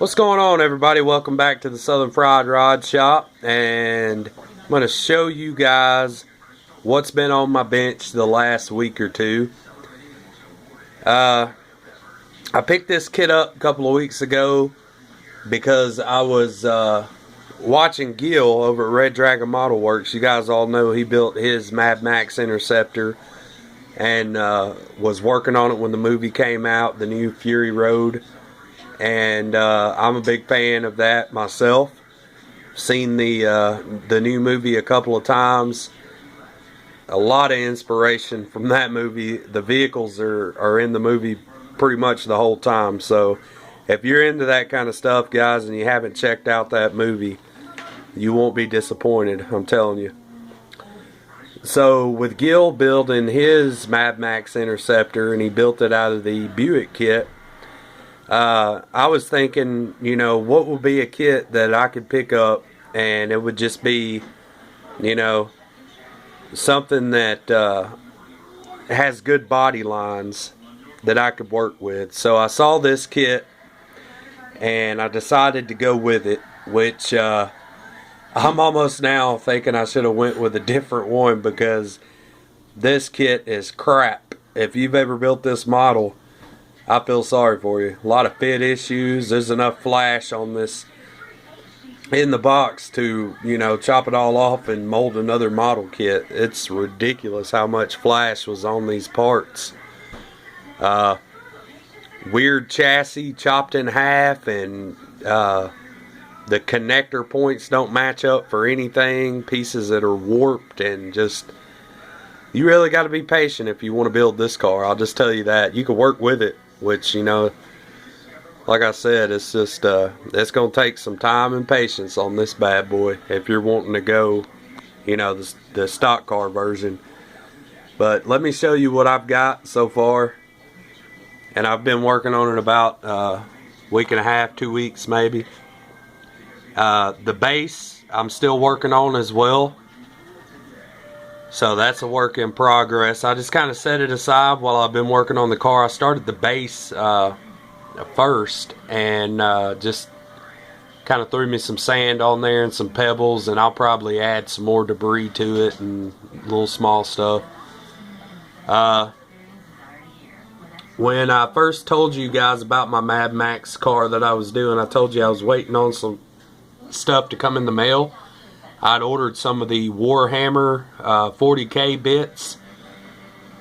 What's going on, everybody? Welcome back to the Southern Fried Rod Shop, and I'm going to show you guys what's been on my bench the last week or two. I picked this kit up a couple of weeks ago because I was watching Gil over at Red Dragon Model Works. You guys all know he built his Mad Max Interceptor and was working on it when the movie came out, the new Fury Road. And I'm a big fan of that myself. Seen the new movie a couple of times. A lot of inspiration from that movie. The vehicles are in the movie pretty much the whole time. So if you're into that kind of stuff, guys, and you haven't checked out that movie, you won't be disappointed, I'm telling you. So with Gil building his Mad Max Interceptor, and he built it out of the Buick kit, I was thinking, you know, what would be a kit that I could pick up and it would just be, you know, something that has good body lines that I could work with. So I saw this kit and I decided to go with it, which I'm almost now thinking I should have went with a different one because this kit is crap. If you've ever built this model, I feel sorry for you. A lot of fit issues. There's enough flash on this in the box to, you know, chop it all off and mold another model kit. It's ridiculous how much flash was on these parts. Weird chassis chopped in half, and the connector points don't match up for anything. Pieces that are warped, and just, you really got to be patient if you want to build this car. I'll just tell you that. You can work with it, which, you know, like I said, it's just it's gonna take some time and patience on this bad boy if you're wanting to go, you know, the stock car version. But let me show you what I've got so far, and I've been working on it about a week and a half, 2 weeks maybe. The base I'm still working on as well, so that's a work in progress. I just kind of set it aside while I've been working on the car. I started the base first, and just kind of threw me some sand on there and some pebbles, and I'll probably add some more debris to it and little small stuff. When I first told you guys about my Mad Max car that I was doing, I told you I was waiting on some stuff to come in the mail. I'd ordered some of the Warhammer 40K bits.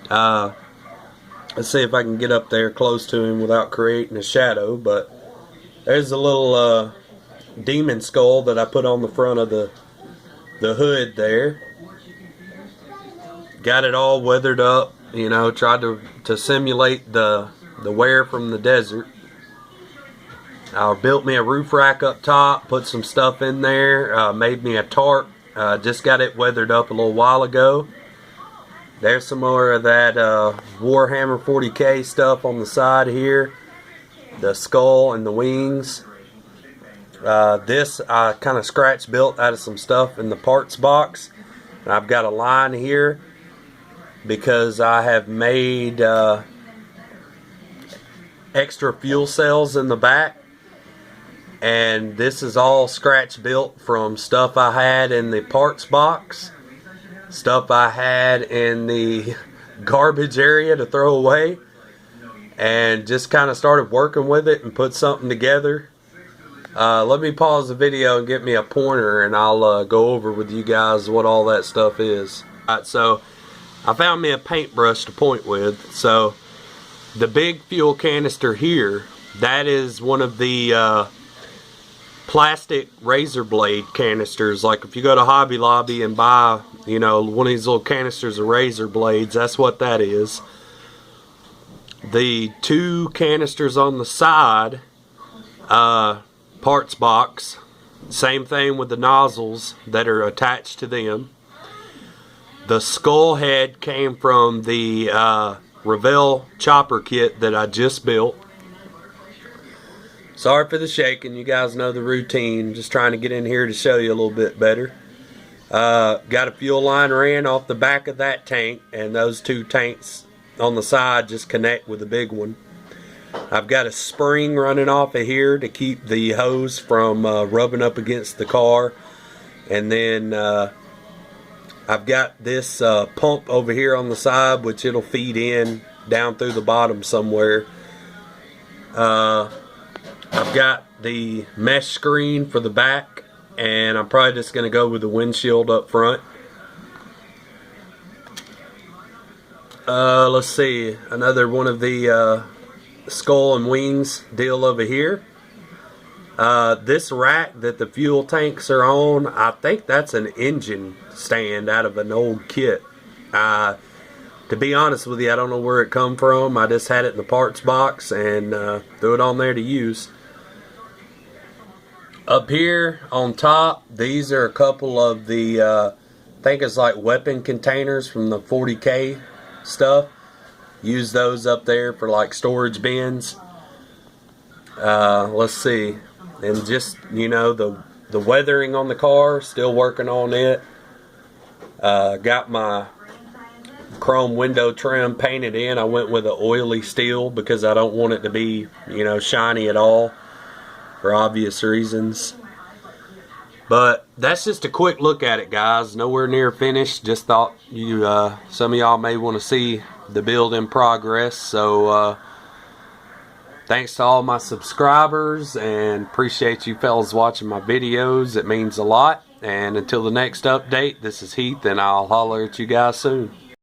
Let's see if I can get up there close to him without creating a shadow. But there's a little demon skull that I put on the front of the hood there. Got it all weathered up, you know, tried to simulate the wear from the desert. I built me a roof rack up top, put some stuff in there, made me a tarp, just got it weathered up a little while ago. There's some more of that Warhammer 40K stuff on the side here, the skull and the wings. This I kind of scratch built out of some stuff in the parts box, and I've got a line here because I have made extra fuel cells in the back. And this is all scratch built from stuff I had in the parts box, stuff I had in the garbage area to throw away, and just kind of started working with it and put something together. Let me pause the video and get me a pointer, and I'll go over with you guys what all that stuff is. Alright, so I found me a paintbrush to point with. So the big fuel canister here, that is one of the plastic razor blade canisters. Like if you go to Hobby Lobby and buy, you know, one of these little canisters of razor blades, that's what that is. The two canisters on the side, parts box, same thing with the nozzles that are attached to them. The skull head came from the Revell chopper kit that I just built. Sorry for the shaking, you guys know the routine. Just trying to get in here to show you a little bit better. Got a fuel line ran off the back of that tank, and those two tanks on the side just connect with the big one. I've got a spring running off of here to keep the hose from rubbing up against the car. And then I've got this pump over here on the side, which it'll feed in down through the bottom somewhere. I've got the mesh screen for the back, and I'm probably just going to go with the windshield up front. Let's see, another one of the skull and wings deal over here. This rack that the fuel tanks are on, I think that's an engine stand out of an old kit. To be honest with you, I don't know where it come from. I just had it in the parts box and threw it on there to use. Up here on top, these are a couple of the, I think it's like weapon containers from the 40K stuff. Use those up there for like storage bins. Let's see. And just, you know, the weathering on the car, still working on it. Got my chrome window trim painted in. I went with an oily steel because I don't want it to be, you know, shiny at all for obvious reasons. But that's just a quick look at it, guys. Nowhere near finished. Just thought you, some of y'all may want to see the build in progress. So thanks to all my subscribers, and appreciate you fellas watching my videos. It means a lot. And until the next update, this is Heath, and I'll holler at you guys soon.